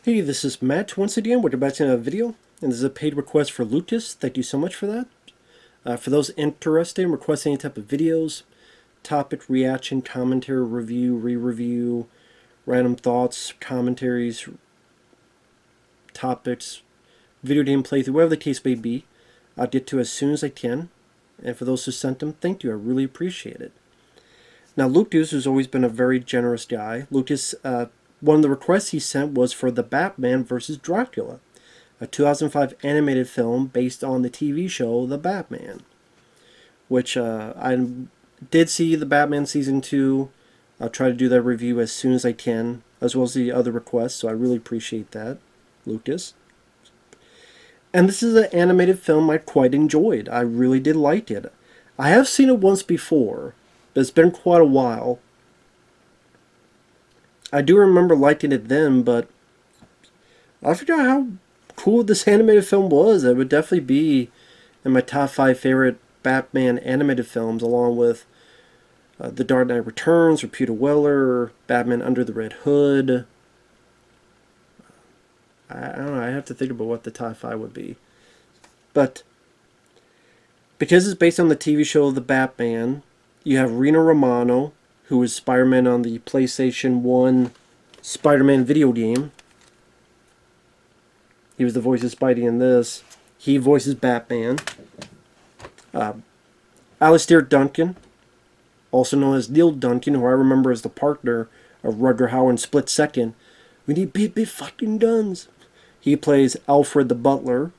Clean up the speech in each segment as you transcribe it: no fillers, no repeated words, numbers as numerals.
Hey, this is Matt once again. We're back to another video, and this is a paid request for Lucas. Thank you so much for that. For those interested in requesting any type of videos, topic, reaction, commentary, review, re-review, random thoughts, commentaries, topics, video game playthrough, whatever the case may be, I'll get to as soon as I can. And for those who sent them, thank you. I really appreciate it. Now, Lucas has always been a very generous guy. Lucas, one of the requests he sent was for The Batman vs. Dracula, a 2005 animated film based on the TV show The Batman, which I did see The Batman Season 2. I'll try to do that review as soon as I can, as well as the other requests, so I really appreciate that, Lucas. And this is an animated film I quite enjoyed. I really did like it. I have seen it once before, but it's been quite a while. I do remember liking it then, but I forgot how cool this animated film was. It would definitely be in my top 5 favorite Batman animated films, along with The Dark Knight Returns, or Peter Weller, Batman Under the Red Hood. I don't know, I have to think about what the top 5 would be. But because it's based on the TV show The Batman, you have Rino Romano, who was Spider-Man on the PlayStation 1 Spider-Man video game. He was the voice of Spidey in this. He voices Batman. Alistair Duncan, also known as Neil Duncan, who I remember as the partner of Rutger Hauer in Split Second. We need big, big fucking guns. He plays Alfred the Butler.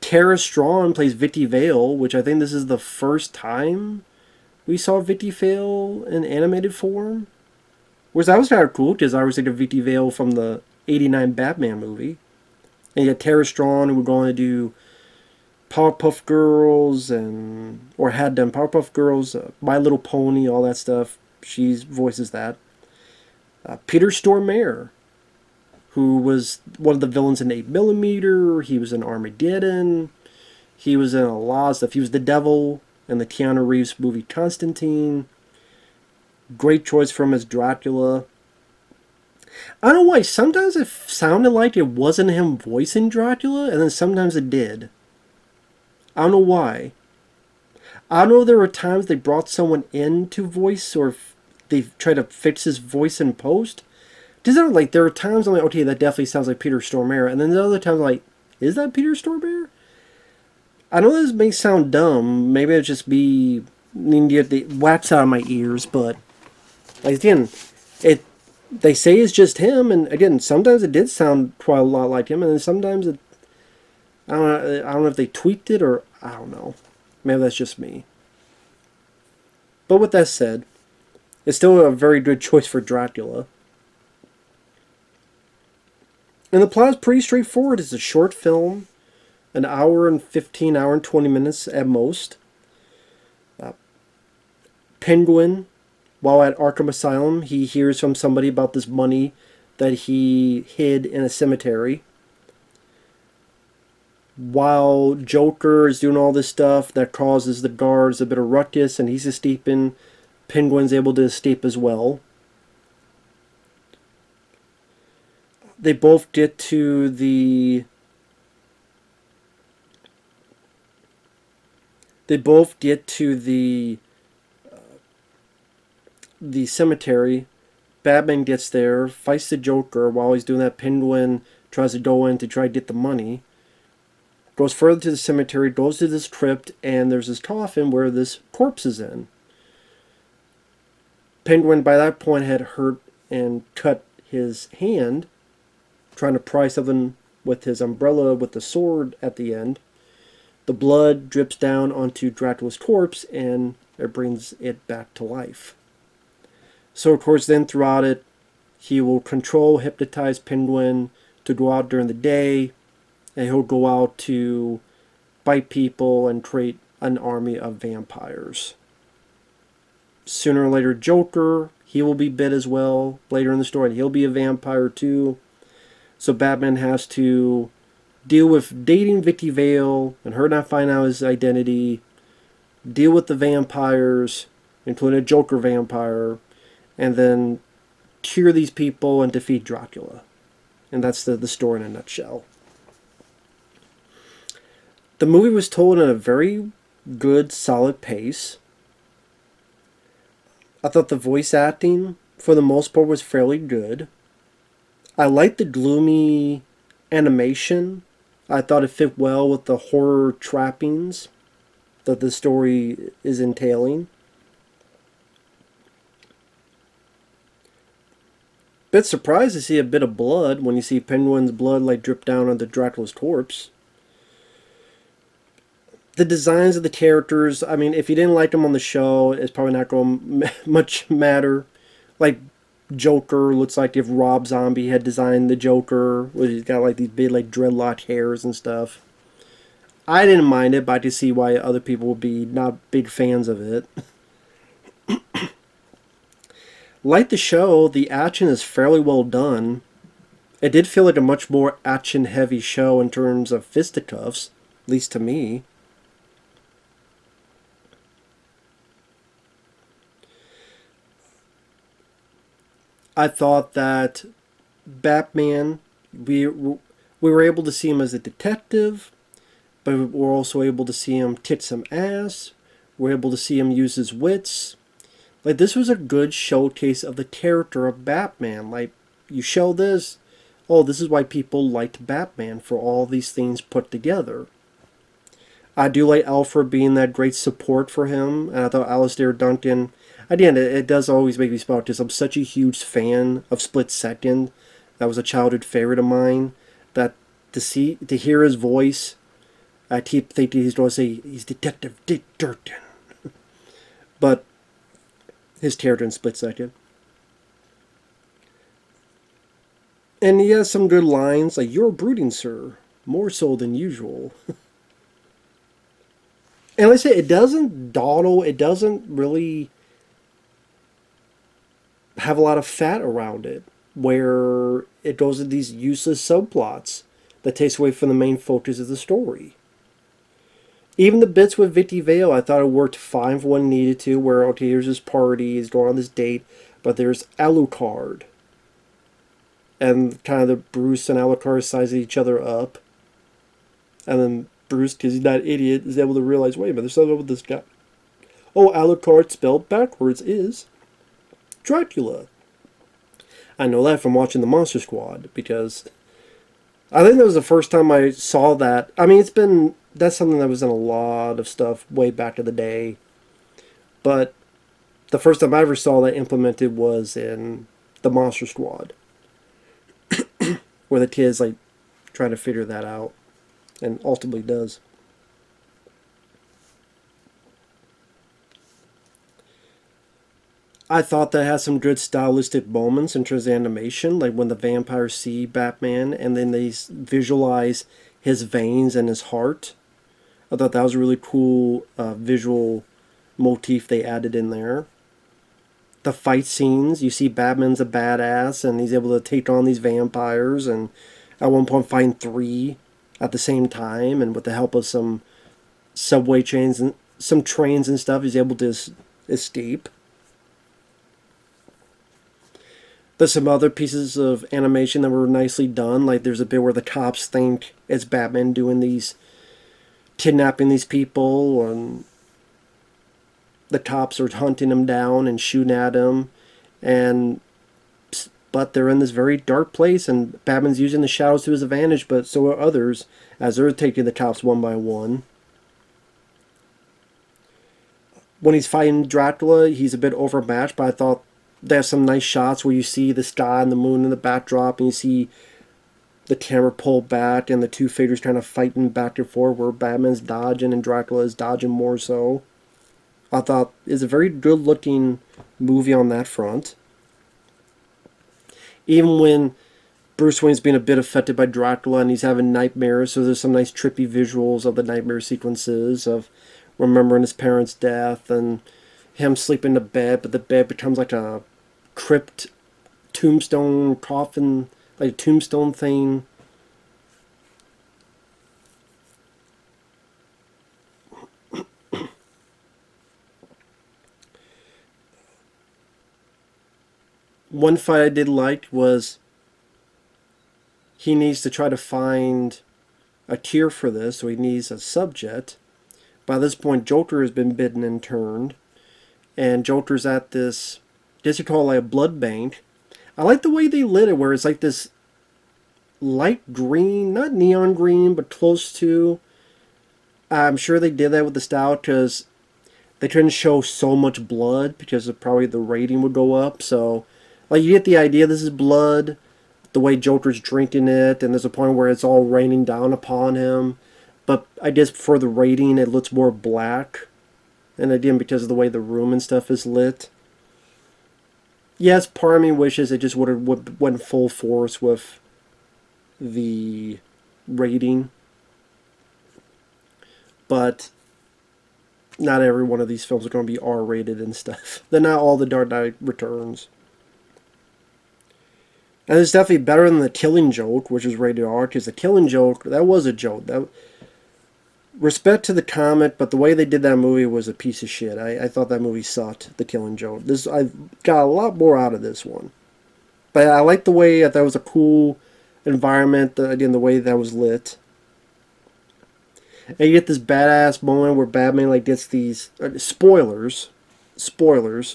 Tara Strong plays Vicky Vale, which I think this is the first time we saw Vicky Vale in animated form. Which that was kind of cool, because I was thinking of Vicky Vale from the '89 Batman movie. And you had Tara Strong, who were going to do Powerpuff Girls, or had done Powerpuff Girls, My Little Pony, all that stuff. She voices that. Peter Stormare, who was one of the villains in 8mm. He was in Armageddon. He was in a lot of stuff. He was the devil in the Keanu Reeves movie Constantine. Great choice for him as Dracula. I don't know why. Sometimes it sounded like it wasn't him voicing Dracula, and then sometimes it did. I don't know why. I don't know if there were times they brought someone in to voice, or if they tried to fix his voice in post. Like, there were times I'm like, okay, that definitely sounds like Peter Stormare, and then the other times I'm like, is that Peter Stormare? I know this may sound dumb. Maybe it'd just be needing to get the wax out of my ears, but like, again, they say it's just him, and again, sometimes it did sound quite a lot like him, and then sometimes it, I don't know if they tweaked it, or I don't know. Maybe that's just me. But with that said, it's still a very good choice for Dracula. And the plot is pretty straightforward. It's a short film, an hour and 20 minutes at most. Penguin, while at Arkham Asylum, he hears from somebody about this money that he hid in a cemetery. While Joker is doing all this stuff that causes the guards a bit of ruckus and he's escaping, Penguin's able to escape as well. They both get to the cemetery. Batman gets there, fights the Joker. While he's doing that, Penguin tries to go in to try to get the money. Goes further to the cemetery, goes to this crypt, and there's this coffin where this corpse is in. Penguin, by that point, had hurt and cut his hand, trying to pry something with his umbrella with the sword at the end. The blood drips down onto Dracula's corpse, and it brings it back to life. So, of course, then throughout it, he will hypnotize Penguin to go out during the day, and he'll go out to bite people and create an army of vampires. Sooner or later, Joker, he will be bit as well. Later in the story, he'll be a vampire too. So Batman has to deal with dating Vicky Vale and her not finding out his identity, deal with the vampires, including a Joker vampire, and then cure these people and defeat Dracula. And that's the story in a nutshell. The movie was told in a very good, solid pace. I thought the voice acting, for the most part, was fairly good. I liked the gloomy animation. I thought it fit well with the horror trappings that the story is entailing. Bit surprised to see a bit of blood when you see Penguin's blood like drip down onto Dracula's corpse. The designs of the characters, I mean, if you didn't like them on the show, it's probably not going to much matter. Like Joker, looks like if Rob Zombie had designed the Joker, where he's got like these big like dreadlock hairs and stuff. I didn't mind it, but I could see why other people would be not big fans of it. Like the show, the action is fairly well done. It did feel like a much more action-heavy show in terms of fisticuffs, at least to me. I thought that Batman, we were able to see him as a detective, but we were also able to see him kick some ass. We're able to see him use his wits. Like, this was a good showcase of the character of Batman. Like, you show this, oh, this is why people liked Batman, for all these things put together. I do like Alfred being that great support for him, and I thought Alistair Duncan, again, it does always make me smile because I'm such a huge fan of Split Second. That was a childhood favorite of mine. That to hear his voice, I keep thinking he's going to say he's Detective Dick Durkin, but his character in Split Second. And he has some good lines like "You're brooding, sir, more so than usual." And like I say, it doesn't dawdle. It doesn't really have a lot of fat around it, where it goes into these useless subplots that takes away from the main focus of the story. Even the bits with Vicky Vale, I thought it worked fine for what it needed to, where, okay, here's this party, he's going on this date, but there's Alucard. And kind of the Bruce and Alucard size each other up. And then Bruce, because he's not an idiot, is able to realize, wait a minute, there's something up with this guy. Oh, Alucard spelled backwards is Dracula. I know that from watching the Monster Squad, because I think that was the first time I saw that. I mean, that's something that was in a lot of stuff way back in the day. But the first time I ever saw that implemented was in the Monster Squad, where the kid's like trying to figure that out, and ultimately does. I thought that had some good stylistic moments in terms of animation, like when the vampires see Batman and then they visualize his veins and his heart. I thought that was a really cool visual motif they added in there. The fight scenes, you see Batman's a badass and he's able to take on these vampires, and at one point find three at the same time, and with the help of some subway trains and some trains and stuff, he's able to escape. There's some other pieces of animation that were nicely done. Like there's a bit where the cops think it's Batman doing these, kidnapping these people, and the cops are hunting him down and shooting at him, and but they're in this very dark place, and Batman's using the shadows to his advantage, but so are others as they're taking the cops one by one. When he's fighting Dracula, he's a bit overmatched, but I thought there's some nice shots where you see the sky and the moon in the backdrop, and you see the camera pull back and the two figures kind of fighting back and forth, where Batman's dodging and Dracula is dodging more so. I thought it's a very good looking movie on that front. Even when Bruce Wayne's being a bit affected by Dracula and he's having nightmares, so there's some nice trippy visuals of the nightmare sequences of remembering his parents' death and him sleeping in the bed, but the bed becomes like a crypt tombstone coffin, like a tombstone thing. One fight I did like was he needs to try to find a cure for this, so he needs a subject. By this point, Joker has been bitten and turned, and Joker's at this, I guess you call it like a blood bank. I like the way they lit it, where it's like this light green, not neon green, but close to. I'm sure they did that with the style because they couldn't show so much blood because of probably the rating would go up. So, like, you get the idea this is blood, the way Joker's drinking it, and there's a point where it's all raining down upon him. But I guess for the rating, it looks more black. And again, because of the way the room and stuff is lit. Yes, part of me wishes it just would have went full force with the rating. But not every one of these films are going to be R-rated and stuff. They're not all the Dark Knight Returns. And it's definitely better than The Killing Joke, which is rated R, because The Killing Joke, that was a joke. Respect to the comic, but the way they did that movie was a piece of shit. I thought that movie sucked, The Killing Joke. I got a lot more out of this one. But I like the way that was a cool environment, again, the way that was lit. And you get this badass moment where Batman gets these spoilers. So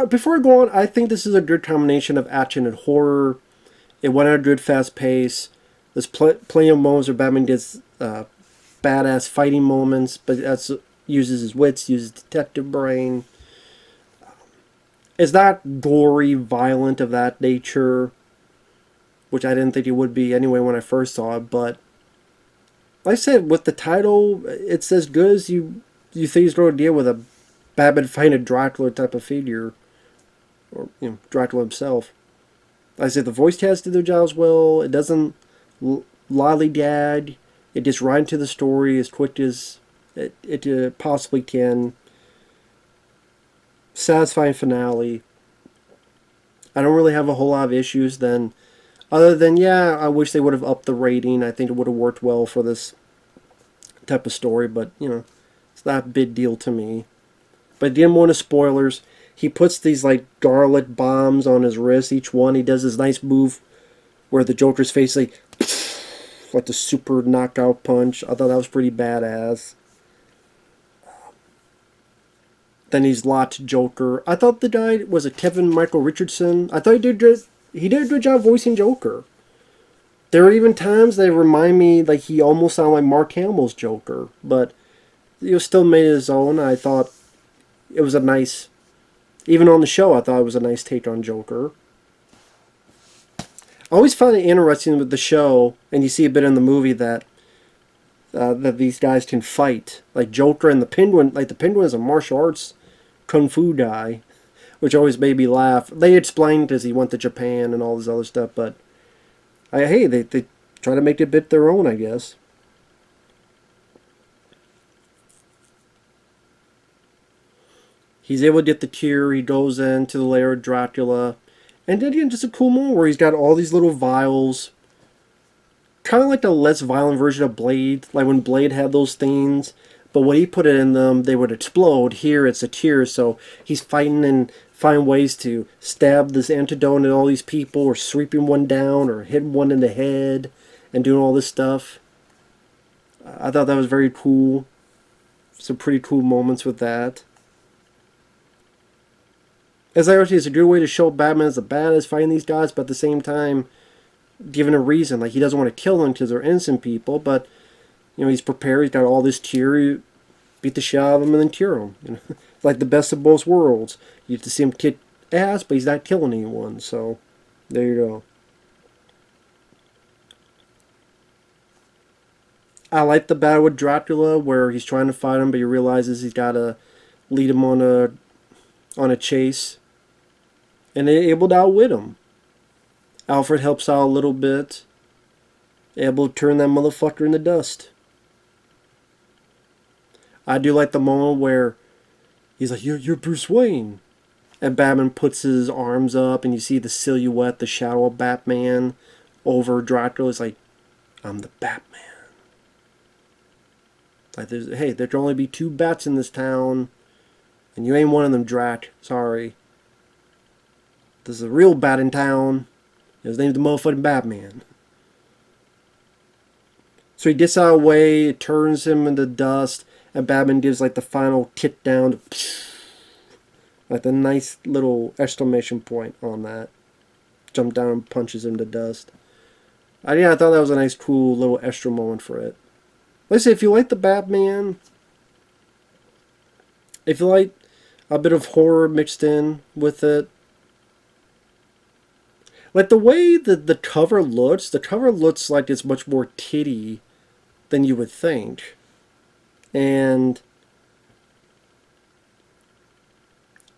before I go on, I think this is a good combination of action and horror. It went at a good fast pace. There's plenty of moments where Batman gets badass fighting moments, but uses his wits, uses detective brain. It's not gory, violent of that nature, which I didn't think it would be anyway when I first saw it, but like I said, with the title, it's as good as you think he's going to deal with a Batman fighting a Dracula type of figure. Or, Dracula himself. Like I said, the voice cast did their jobs well. It doesn't lollygag. It gets right into the story as quick as it possibly can. Satisfying finale. I don't really have a whole lot of issues then. Other than, yeah, I wish they would have upped the rating. I think it would have worked well for this type of story, but, it's not a big deal to me. But again, more into spoilers. He puts these, garlic bombs on his wrist, each one. He does this nice move where the Joker's face, like the super knockout punch. I thought that was pretty badass. Then he's locked Joker. I thought the guy was a Kevin Michael Richardson. I thought he did a good job voicing Joker. There are even times that remind me he almost sounded like Mark Hamill's Joker, but he was still made his own. I thought it was a nice, even on the show, I thought it was a nice take on Joker. I always found it interesting with the show, and you see a bit in the movie that these guys can fight, like Joker and the Penguin. Like the Penguin is a martial arts kung fu guy, which always made me laugh. They explained as he went to Japan and all this other stuff, but they try to make it a bit their own, I guess. He's able to get the cure. He goes into the lair of Dracula, and then again, just a cool moment where he's got all these little vials, kind of like a less violent version of Blade, like when Blade had those things. But when he put it in them, they would explode. Here, it's a cure, so he's fighting and find ways to stab this antidote at all these people, or sweeping one down, or hitting one in the head, and doing all this stuff. I thought that was very cool. Some pretty cool moments with that. As I always say, it's a good way to show Batman as the badass fighting these guys, but at the same time, given a reason. Like, he doesn't want to kill them because they're innocent people, but he's prepared. He's got all this cure. You beat the shit out of them and then cure them. Like the best of both worlds. You get to see him kick ass, but he's not killing anyone. So, there you go. I like the battle with Dracula where he's trying to fight him, but he realizes he's got to lead him on a chase. And they're able to outwit him. Alfred helps out a little bit. Able to turn that motherfucker into dust. I do like the moment where he's like, you're Bruce Wayne. And Batman puts his arms up and you see the silhouette, the shadow of Batman over Dracula. It's like, I'm the Batman. Like, there can only be 2 bats in this town. And you ain't one of them, Drac. Sorry. There's a real bat in town. His name's the motherfucking Batman. So he gets out of the way, it turns him into dust, and Batman gives like the final tip down, like the nice little exclamation point on that. Jump down and punches him to dust. I thought that was a nice, cool little extra moment for it. Let's say if you like the Batman, if you like a bit of horror mixed in with it, like the way that the cover looks like it's much more titty than you would think. And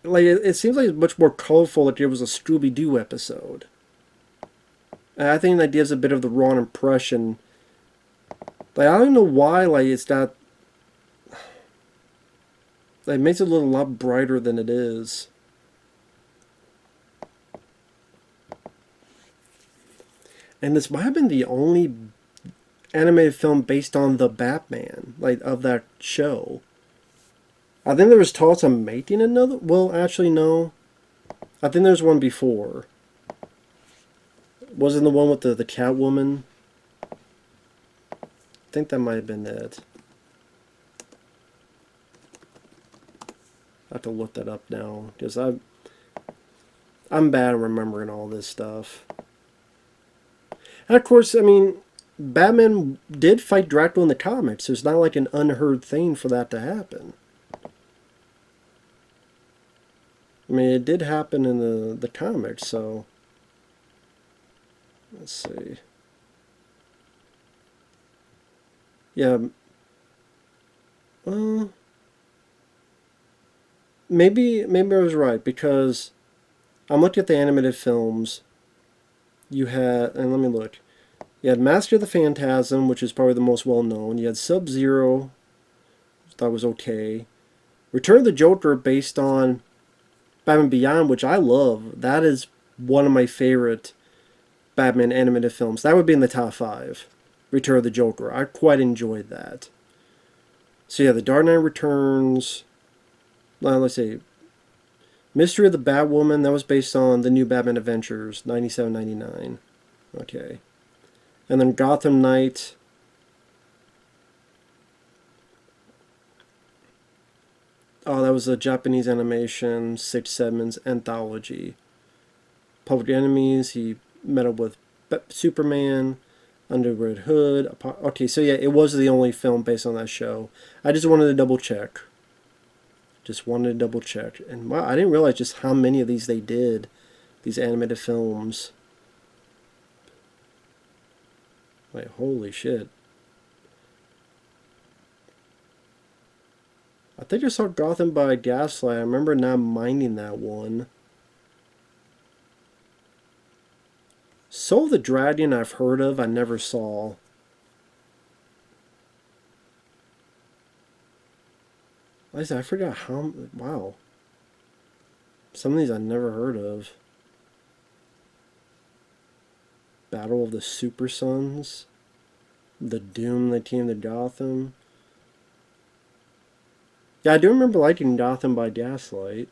like it seems like it's much more colorful, like it was a Scooby-Doo episode. And I think that gives a bit of the wrong impression. Like I don't know why, like it's not, like, it makes it look a lot brighter than it is. And this might have been the only animated film based on the Batman, like, of that show. I think there was talks of making another. Well, actually, no. I think there's one before. Wasn't the one with the Catwoman? I think that might have been it. I have to look that up now, because I'm bad at remembering all this stuff. And of course, I mean, Batman did fight Dracula in the comics, so it's not like an unheard thing for that to happen. I mean, it did happen in the comics, so... Let's see. Yeah. Well... Maybe I was right, because I'm looking at the animated films. You had... And let me look. You had Master of the Phantasm, which is probably the most well-known. You had Sub-Zero, which I thought was okay. Return of the Joker, based on Batman Beyond, which I love. That is one of my favorite Batman animated films. That would be in the top 5. Return of the Joker. I quite enjoyed that. So yeah, The Dark Knight Returns. Let's see. Mystery of the Batwoman. That was based on the New Batman Adventures, 97-99. Okay. And then Gotham Knight. Oh, that was a Japanese animation, 6/7's anthology. Public Enemies, he met up with Superman, Under the Red Hood. Okay, so yeah, it was the only film based on that show. I just wanted to double check. And wow, I didn't realize just how many of these they did, these animated films. Like, holy shit. I think I saw Gotham by Gaslight. I remember not minding that one. Soul of the Dragon I've heard of, I never saw. I forgot how... Wow. Some of these I never heard of. Battle of the Super Sons. The Doom That Came to Gotham. Yeah, I do remember liking Gotham by Gaslight.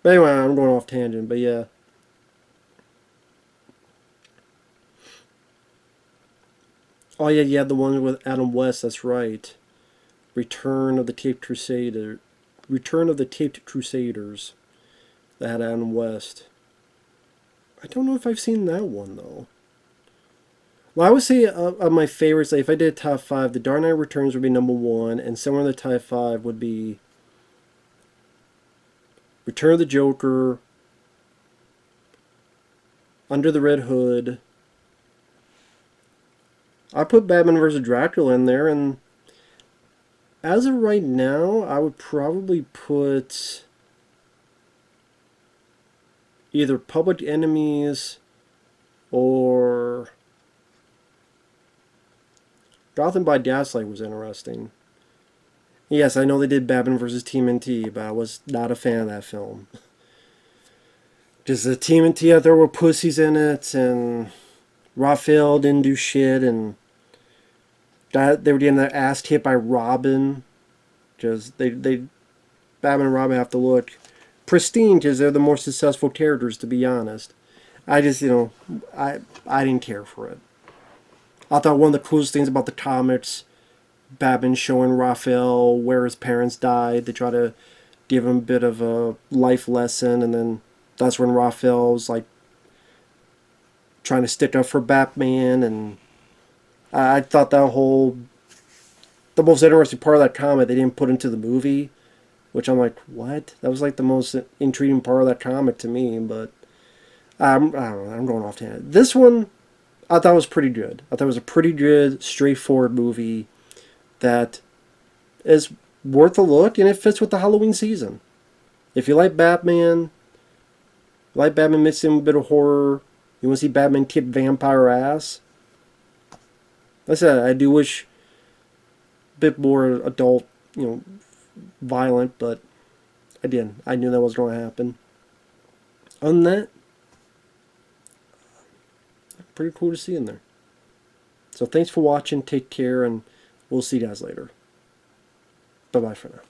But anyway, I'm going off tangent, but yeah. Oh yeah, the one with Adam West, that's right. Return of the Taped Crusaders. That had Adam West. I don't know if I've seen that one, though. Well, I would say of my favorites, like if I did a top 5, The Dark Knight Returns would be number 1, and somewhere in the top 5 would be Return of the Joker, Under the Red Hood. I put Batman vs. Dracula in there, and as of right now, I would probably put either Public Enemies or Gotham by Gaslight was interesting. Yes, I know they did Batman vs. TMNT, but I was not a fan of that film. Just the TMNT, there were pussies in it, and Raphael didn't do shit, and they were getting their ass hit by Robin, because Batman and Robin have to look pristine because they're the more successful characters, to be honest. I just, I didn't care for it. I thought one of the coolest things about the comics, Batman showing Raphael where his parents died to try to give him a bit of a life lesson, and then that's when Raphael was like trying to stick up for Batman, and I thought the most interesting part of that comic they didn't put into the movie, which I'm like, what? That was like the most intriguing part of that comic to me, but I don't know, I'm going off tangent. This one, I thought was pretty good. I thought it was a pretty good, straightforward movie that is worth a look, and it fits with the Halloween season. If you like Batman mixed in with a bit of horror, you want to see Batman kick vampire ass. Like I said, I do wish a bit more adult, violent, but again, I knew that was going to happen. Other than that, pretty cool to see in there. So thanks for watching, take care, and we'll see you guys later. Bye-bye for now.